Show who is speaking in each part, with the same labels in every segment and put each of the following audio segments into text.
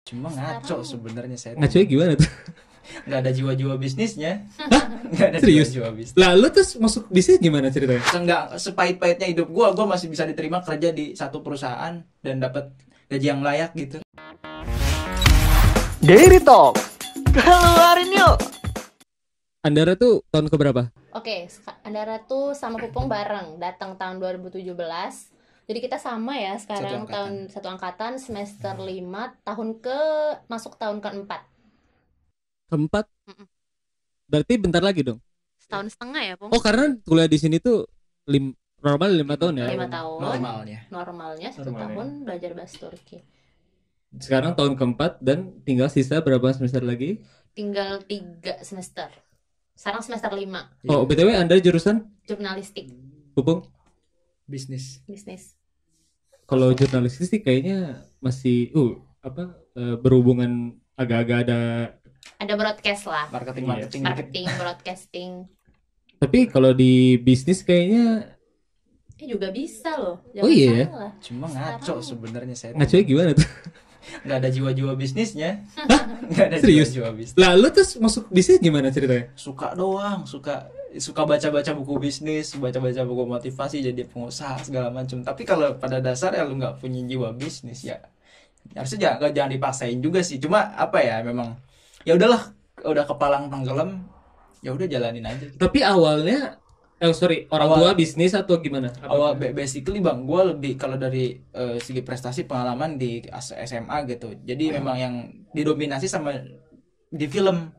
Speaker 1: Cuma ngaco
Speaker 2: Sekarang
Speaker 1: sebenarnya saya tuh.
Speaker 3: Ngaconya gimana tuh?
Speaker 1: Nggak ada jiwa-jiwa bisnisnya.
Speaker 3: Hah?
Speaker 1: Nggak ada
Speaker 3: Serius?
Speaker 1: jiwa-jiwa bisnis.
Speaker 3: Lah lu terus masuk bisnis gimana ceritanya?
Speaker 1: Enggak sepahit-pahitnya hidup gua masih bisa diterima kerja di satu perusahaan dan dapat gaji yang layak gitu.
Speaker 4: Daily Talk. Keluarin yuk.
Speaker 3: Andara tuh tahun keberapa?
Speaker 2: Oke, Andara tuh sama Pupung bareng datang tahun 2017. Jadi kita sama ya sekarang satu angkatan semester 5 masuk tahun keempat.
Speaker 3: Keempat? Berarti bentar lagi dong.
Speaker 2: Setahun setengah ya, Pung?
Speaker 3: Oh, karena kuliah di sini tuh normal 5 tahun ya?
Speaker 2: 5 tahun. Normalnya 1
Speaker 3: Normalnya.
Speaker 2: tahun belajar bahasa Turki.
Speaker 3: Sekarang tahun keempat dan tinggal sisa berapa semester lagi?
Speaker 2: Tinggal 3 semester. Sekarang semester 5.
Speaker 3: Oh, BTW Anda jurusan?
Speaker 2: Jurnalistik,
Speaker 3: Pupung?
Speaker 1: Bisnis.
Speaker 2: bisnis.
Speaker 3: Kalau jurnalistik sih kayaknya masih berhubungan agak-agak ada.
Speaker 2: Ada broadcast lah.
Speaker 1: Marketing dikit.
Speaker 2: Marketing, broadcasting.
Speaker 3: Tapi kalau di bisnis kayaknya
Speaker 2: Juga bisa loh.
Speaker 3: Oh iya ya?
Speaker 2: salah.
Speaker 1: Cuma ngaco
Speaker 2: Sekarang-
Speaker 1: sebenarnya saya tuh.
Speaker 3: ngaconya gimana tuh?
Speaker 1: Nggak ada jiwa-jiwa bisnisnya. Nggak ada
Speaker 3: Serius?
Speaker 1: jiwa-jiwa bisnis.
Speaker 3: Lah lu terus masuk bisnis gimana ceritanya?
Speaker 1: Suka doang, suka baca-baca buku bisnis, baca-baca buku motivasi jadi pengusaha segala macam. Tapi kalau pada dasar ya lu nggak punya jiwa bisnis ya harusnya jangan dipaksain juga sih. Cuma apa ya, memang ya udahlah, udah kepalang tenggelam, ya udah jalanin aja.
Speaker 3: Tapi awalnya orang tua bisnis atau gimana?
Speaker 1: Basically bang, gue lebih kalau dari segi prestasi pengalaman di SMA gitu. Jadi memang yang didominasi sama di film,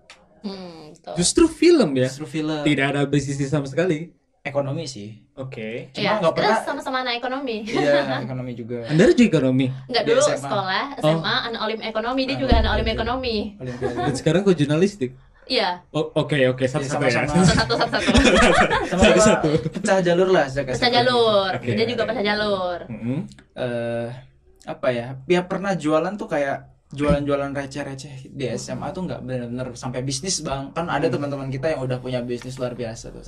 Speaker 2: Betul.
Speaker 3: Justru film ya?
Speaker 1: justru film.
Speaker 3: Tidak ada bisnis sama sekali.
Speaker 1: Ekonomi sih.
Speaker 3: Oke.
Speaker 1: Cuma
Speaker 2: Ya,
Speaker 1: nggak
Speaker 2: kita
Speaker 1: pernah.
Speaker 2: sama-sama anak ekonomi.
Speaker 1: Iya, ekonomi juga.
Speaker 3: Anda juga ekonomi.
Speaker 2: Enggak
Speaker 1: Di
Speaker 2: dulu
Speaker 1: SMA.
Speaker 2: sekolah SMA anak olim ekonomi, dia juga anak olim ekonomi.
Speaker 1: Olimpiade.
Speaker 3: Dan sekarang kok jurnalistik.
Speaker 2: Iya,
Speaker 3: Oh, oke satu-satu ya.
Speaker 1: Sama-sama.
Speaker 2: satu-satu.
Speaker 1: Sama-sama pecah jalur lah.
Speaker 2: Pecah jalur.
Speaker 3: Oke.
Speaker 2: Dia juga pecah jalur.
Speaker 3: Mm-mm.
Speaker 1: Apa ya? Dia pernah jualan tuh kayak jualan-jualan receh-receh di SMA tuh nggak benar-benar sampai bisnis bang. Kan ada teman-teman kita yang udah punya bisnis luar biasa tuh.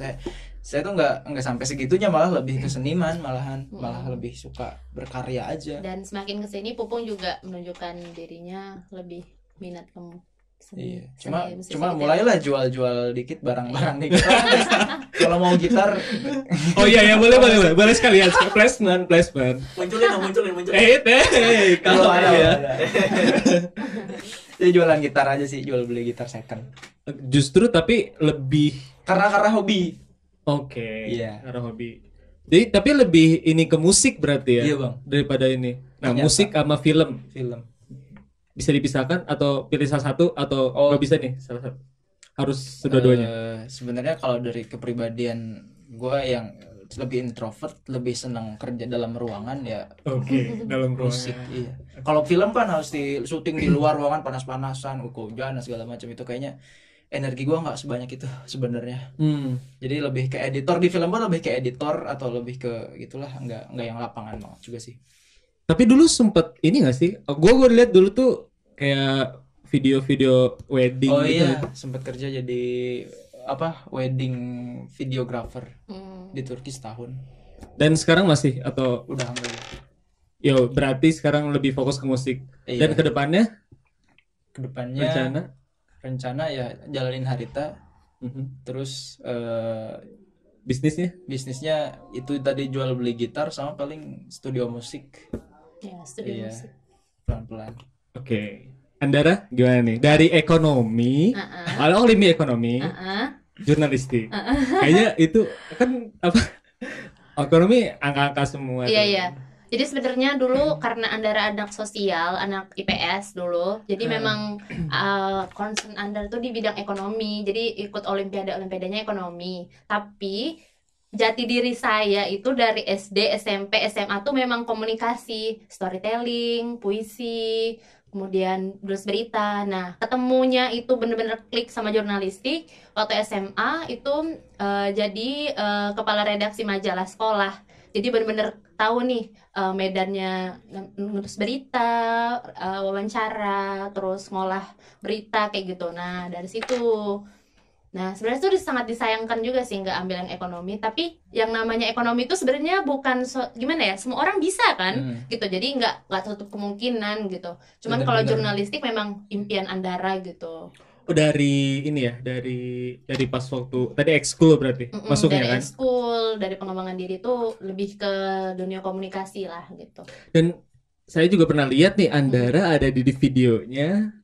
Speaker 1: Saya tuh nggak sampai segitunya, malah lebih ke seniman, malah lebih suka berkarya aja.
Speaker 2: Dan semakin kesini Pupung juga menunjukkan dirinya lebih minat ke seni.
Speaker 1: Iya,
Speaker 2: musik
Speaker 1: cuma
Speaker 2: gitu.
Speaker 1: mulailah jual-jual dikit barang-barang dikit. Kalau mau gitar,
Speaker 3: Oh iya boleh sekalian placement.
Speaker 5: munculin.
Speaker 1: kalau ada.
Speaker 3: ya.
Speaker 1: Jadi jualan gitar aja sih, jual beli gitar second.
Speaker 3: Justru tapi lebih
Speaker 1: Karena hobi.
Speaker 3: oke.
Speaker 1: Iya.
Speaker 3: Karena hobi. Jadi tapi lebih ini ke musik berarti ya?
Speaker 1: Iya, Bang.
Speaker 3: Daripada ini. Nah,
Speaker 1: Ternyata.
Speaker 3: musik sama film
Speaker 1: Film.
Speaker 3: bisa dipisahkan atau pilih salah satu atau
Speaker 1: Oh.
Speaker 3: nggak bisa nih salah satu? Harus dua-duanya.
Speaker 1: Sebenarnya kalau dari kepribadian gue yang lebih introvert, lebih senang kerja dalam ruangan ya
Speaker 3: Oke, dalam
Speaker 1: musik.
Speaker 3: ruangan.
Speaker 1: Iya. Kalau film kan harus di syuting di luar ruangan, panas-panasan, hujan segala macam, itu kayaknya energi gue nggak sebanyak itu sebenarnya. Jadi lebih ke editor, di film gue lebih ke editor atau lebih ke gitulah, nggak yang lapangan banget juga sih.
Speaker 3: Tapi dulu sempet ini gak sih? Gue lihat dulu tuh kayak video-video wedding
Speaker 1: Oh
Speaker 3: gitu.
Speaker 1: iya, sempat kerja jadi wedding videographer di Turki setahun.
Speaker 3: Dan sekarang masih atau
Speaker 1: Udah enggak ya?
Speaker 3: yo berarti sekarang lebih fokus ke musik.
Speaker 1: Iya.
Speaker 3: Dan kedepannya
Speaker 1: Kedepannya
Speaker 3: rencana
Speaker 1: rencana ya jalanin Harita, terus
Speaker 3: bisnisnya?
Speaker 1: bisnisnya itu tadi jual beli gitar sama paling studio musik.
Speaker 2: Ya, studio
Speaker 1: Iya,
Speaker 2: musik.
Speaker 1: pelan-pelan.
Speaker 3: Oke. Andara gimana nih? Dari ekonomi, alumni ekonomi, jurnalistik. Kayaknya itu kan apa? Ekonomi angka-angka semua.
Speaker 2: Iya,
Speaker 3: tuh.
Speaker 2: iya. Jadi sebenarnya dulu karena Andara anak sosial, anak IPS dulu, jadi memang concern Andara tuh di bidang ekonomi. Jadi ikut olimpiadanya ekonomi. Tapi jati diri saya itu dari SD, SMP, SMA tuh memang komunikasi, storytelling, puisi, kemudian nulis berita. Nah, ketemunya itu bener-bener klik sama jurnalistik. Waktu SMA itu jadi kepala redaksi majalah sekolah. Jadi bener-bener tahu nih medannya nulis berita, wawancara, terus ngolah berita kayak gitu. Nah, dari situ Nah, sebenarnya itu sangat disayangkan juga sih nggak ambil yang ekonomi, tapi yang namanya ekonomi itu sebenarnya bukan gimana ya, semua orang bisa kan, gitu. Jadi nggak tutup kemungkinan gitu. Cuman kalau
Speaker 1: Bener-bener.
Speaker 2: jurnalistik memang impian Andara gitu.
Speaker 3: Oh, dari ini ya, dari pas waktu tadi ekskul berarti masuknya
Speaker 2: Dari
Speaker 3: kan.
Speaker 2: ekskul, dari pengembangan diri itu lebih ke dunia komunikasi lah gitu.
Speaker 3: Dan saya juga pernah lihat nih Andara ada di videonya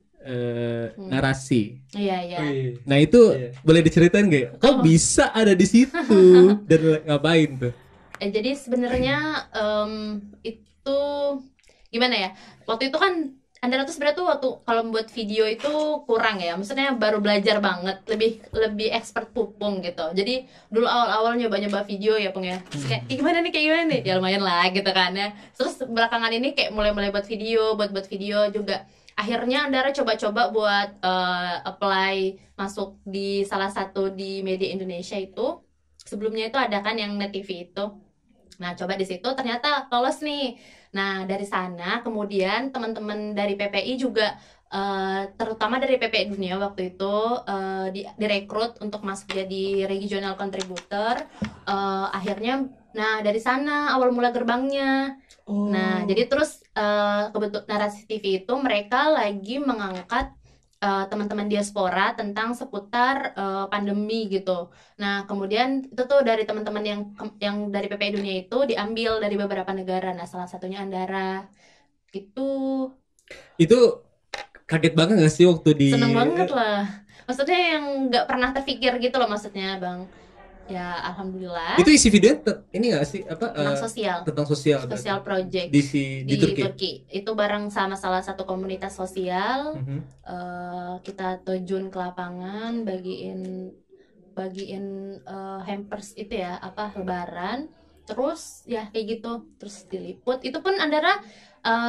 Speaker 3: narasi.
Speaker 2: Iya, iya.
Speaker 1: Wih.
Speaker 3: Nah itu
Speaker 1: Iya.
Speaker 3: boleh diceritain nggak? Kok bisa ada di situ dan ngapain tuh?
Speaker 2: Jadi sebenarnya itu gimana ya? Waktu itu kan Andara tuh sebenarnya tuh waktu kalau membuat video itu kurang ya. Maksudnya baru belajar banget, lebih expert pupung gitu. Jadi dulu awal-awal nyoba-nyoba video ya, Pung ya. Terus kayak kayak gimana nih? Ya lumayan lah gitu kan ya. Terus belakangan ini kayak mulai buat video juga. Akhirnya Andara coba-coba buat apply masuk di salah satu di media Indonesia itu. Sebelumnya itu ada kan yang Net TV itu. Nah, coba di situ ternyata lolos nih. Nah, dari sana kemudian teman-teman dari PPI juga terutama dari PPI Dunia waktu itu direkrut untuk masuk jadi regional contributor. Akhirnya dari sana awal mula gerbangnya. Nah, jadi terus kebetulan Narasi TV itu mereka lagi mengangkat teman-teman diaspora tentang seputar pandemi gitu. Nah, kemudian itu tuh dari teman-teman yang dari PPI Dunia itu diambil dari beberapa negara. Nah, salah satunya Andara. Gitu.
Speaker 3: Itu kaget banget gak sih waktu di
Speaker 2: Seneng banget lah. Maksudnya yang nggak pernah terpikir gitu loh maksudnya, Bang. Ya, alhamdulillah.
Speaker 3: Itu isi videonya ini gak sih apa
Speaker 2: Tentang sosial.
Speaker 3: tentang sosial
Speaker 2: Social project
Speaker 3: di Turki.
Speaker 2: itu bareng sama salah satu komunitas sosial.
Speaker 3: Mhm.
Speaker 2: Kita terjun ke lapangan bagiin hampers itu ya, apa, lebaran, terus ya kayak gitu, terus diliput. Itu pun Andara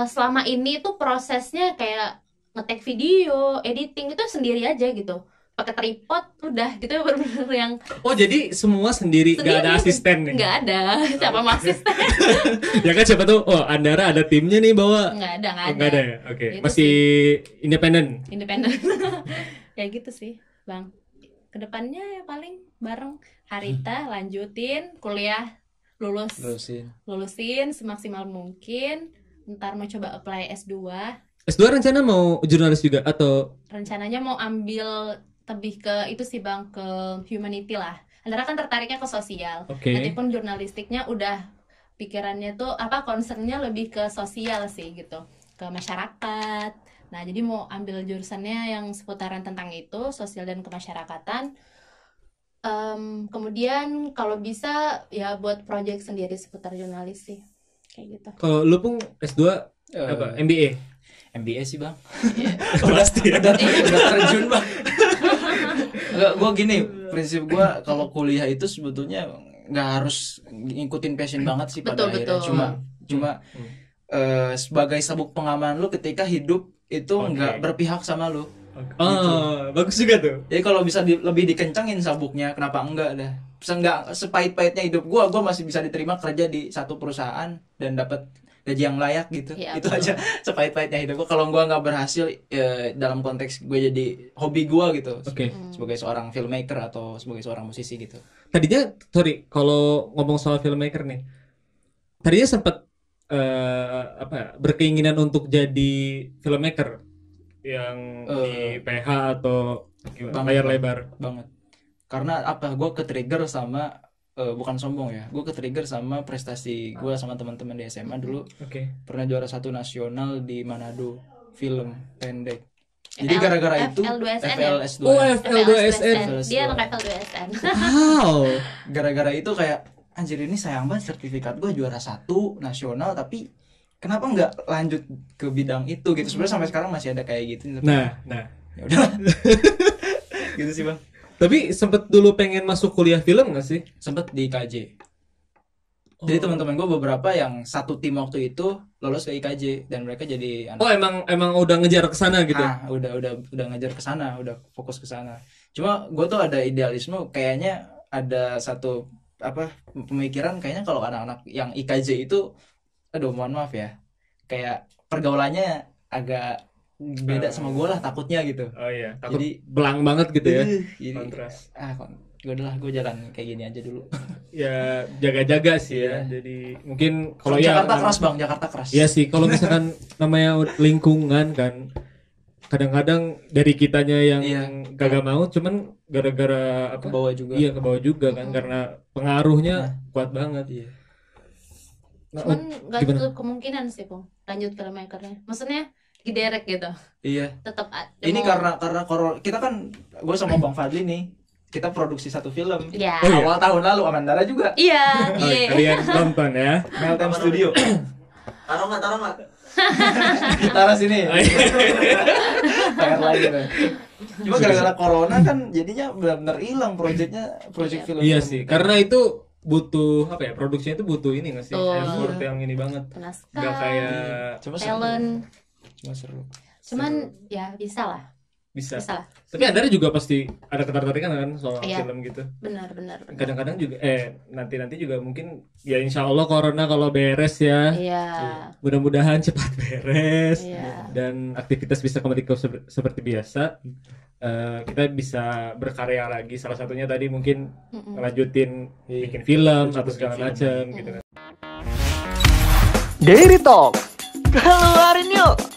Speaker 2: selama ini tuh prosesnya kayak ngetek video, editing itu sendiri aja gitu, pakai tripod udah gitu, bener-bener yang
Speaker 3: Oh, jadi semua sendiri, gak ada asisten nih?
Speaker 2: nggak ada siapa mau asisten.
Speaker 3: Ya kan siapa tuh, oh Andara ada timnya nih bawa.
Speaker 2: nggak ada
Speaker 3: Oh, nggak ada ya? Oke.
Speaker 2: Itu
Speaker 3: Masih independen.
Speaker 2: independen. Ya gitu sih, Bang. Kedepannya ya paling bareng Harita lanjutin kuliah, lulusin semaksimal mungkin. Ntar mau coba apply S2.
Speaker 3: S2 rencana mau jurnalis juga atau
Speaker 2: Rencananya mau ambil lebih ke itu sih, Bang, ke humanity lah. Andara kan tertariknya ke sosial.
Speaker 3: Oke.
Speaker 2: Nanti pun jurnalistiknya udah pikirannya tuh apa, concernnya lebih ke sosial sih gitu, ke masyarakat. Nah, jadi mau ambil jurusannya yang seputaran tentang itu, sosial dan kemasyarakatan. Kemudian kalau bisa ya buat project sendiri seputar jurnalis sih, kayak gitu.
Speaker 3: kalau lu pun S2 apa? MBA?
Speaker 1: MBA sih bang.
Speaker 3: Pasti ya.
Speaker 1: udah terjun bang. Enggak, gue gini, prinsip gue kalau kuliah itu sebetulnya nggak harus ngikutin passion banget sih pada
Speaker 2: Betul,
Speaker 1: akhirnya.
Speaker 2: betul.
Speaker 1: Cuma sebagai sabuk pengaman lu ketika hidup itu nggak berpihak sama lu.
Speaker 3: Oh, bagus juga tuh.
Speaker 1: Jadi kalau bisa lebih dikencangin sabuknya, kenapa enggak dah? Bisa enggak sepahit-pahitnya hidup gua masih bisa diterima kerja di satu perusahaan dan dapat gaji yang layak gitu.
Speaker 2: Ya,
Speaker 1: Itu
Speaker 2: betul.
Speaker 1: aja sepahit-pahitnya hidup gua. Kalau gua nggak berhasil dalam konteks gue jadi hobi gua gitu.
Speaker 3: Oke.
Speaker 1: Sebagai seorang filmmaker atau sebagai seorang musisi gitu.
Speaker 3: Tadinya, sorry, kalau ngomong soal filmmaker nih, tadinya sempat berkeinginan untuk jadi filmmaker yang di PH atau layar lebar
Speaker 1: banget. Karena apa? Gua ke-trigger sama bukan sombong ya. Gua ke-trigger sama prestasi gua sama teman-teman di SMA dulu.
Speaker 3: Oke.
Speaker 1: Pernah juara 1 nasional di Manado film pendek. Jadi gara-gara itu
Speaker 2: FL2SN ya?
Speaker 1: FLS2.
Speaker 3: Oh, FL2SN.
Speaker 2: Dia anak FL2SN.
Speaker 3: Wow.
Speaker 1: Gara-gara itu kayak anjir, ini sayang banget sertifikat gue juara 1 nasional, tapi kenapa nggak lanjut ke bidang itu gitu. Sebenarnya sampai sekarang masih ada kayak gitu.
Speaker 3: Nah.
Speaker 1: Ya udah. Gitu sih bang.
Speaker 3: Tapi sempet dulu pengen masuk kuliah film nggak sih?
Speaker 1: Sempet di IKJ. Jadi teman-teman gue beberapa yang satu tim waktu itu lolos ke IKJ dan mereka jadi anak.
Speaker 3: Oh, emang udah ngejar ke sana gitu.
Speaker 1: Udah ngajar ke sana, udah fokus ke sana. Cuma gue tuh ada idealisme, kayaknya ada satu pemikiran, kayaknya kalau anak-anak yang IKJ itu, aduh mohon maaf ya, kayak pergaulannya agak beda sama gue lah takutnya gitu.
Speaker 3: Oh iya, takut
Speaker 1: Jadi
Speaker 3: belang banget gitu ya.
Speaker 1: jadi
Speaker 3: Kontras.
Speaker 1: gue jalan kayak gini aja dulu.
Speaker 3: Ya jaga-jaga sih ya.
Speaker 1: Iya.
Speaker 3: Jadi mungkin
Speaker 1: Kalau
Speaker 3: kalau ya
Speaker 1: Jakarta keras bang, Jakarta keras.
Speaker 3: iya sih, kalau misalkan namanya lingkungan kan kadang-kadang dari kitanya yang
Speaker 1: Iya.
Speaker 3: kagak mau, cuman gara-gara
Speaker 1: Ke
Speaker 3: apa?
Speaker 1: bawah juga.
Speaker 3: Iya ke bawah juga kan, karena pengaruhnya kuat banget.
Speaker 1: Iya.
Speaker 3: Nah,
Speaker 2: Cuman nggak
Speaker 3: gimana?
Speaker 2: tutup kemungkinan sih Pung lanjut filmmakernya. Maksudnya diderek gitu.
Speaker 1: Iya.
Speaker 2: Tetap
Speaker 1: Ini karena kita kan gue sama Bang Fadli nih kita produksi satu film.
Speaker 2: Iya.
Speaker 3: Oh, iya.
Speaker 1: Awal tahun lalu Amandara juga.
Speaker 2: Iya,
Speaker 3: Oh,
Speaker 2: iya.
Speaker 3: kalian nonton ya.
Speaker 1: Meltem Studio.
Speaker 5: Taruh nggak?
Speaker 1: Kita sini.
Speaker 3: Oh, iya.
Speaker 1: PR lagi nih. Cuma gara-gara corona kan jadinya benar-benar hilang project film.
Speaker 3: Iya sih, karena itu butuh apa ya? Produksinya itu butuh ini nggak sih?
Speaker 2: Betul.
Speaker 3: Effort yang ini banget.
Speaker 2: Naskah,
Speaker 3: Nggak kayak
Speaker 1: Cuma seru.
Speaker 2: talent.
Speaker 1: Cuma seru.
Speaker 2: Cuman ya bisa lah.
Speaker 3: bisa.
Speaker 2: Bisa lah.
Speaker 3: Tapi Andara juga pasti ada ketertarikan kan soal
Speaker 2: Iya.
Speaker 3: film gitu.
Speaker 2: Benar.
Speaker 3: Kadang-kadang juga nanti juga mungkin ya insya Allah corona kalau beres ya.
Speaker 2: Iya.
Speaker 3: Mudah-mudahan cepat beres
Speaker 2: Iya.
Speaker 3: dan aktivitas bisa kembali seperti biasa. Kita bisa berkarya lagi. Salah satunya tadi mungkin ngelanjutin bikin film atau segala macam gitu kan.
Speaker 4: Daily Talk. Keluarin yuk.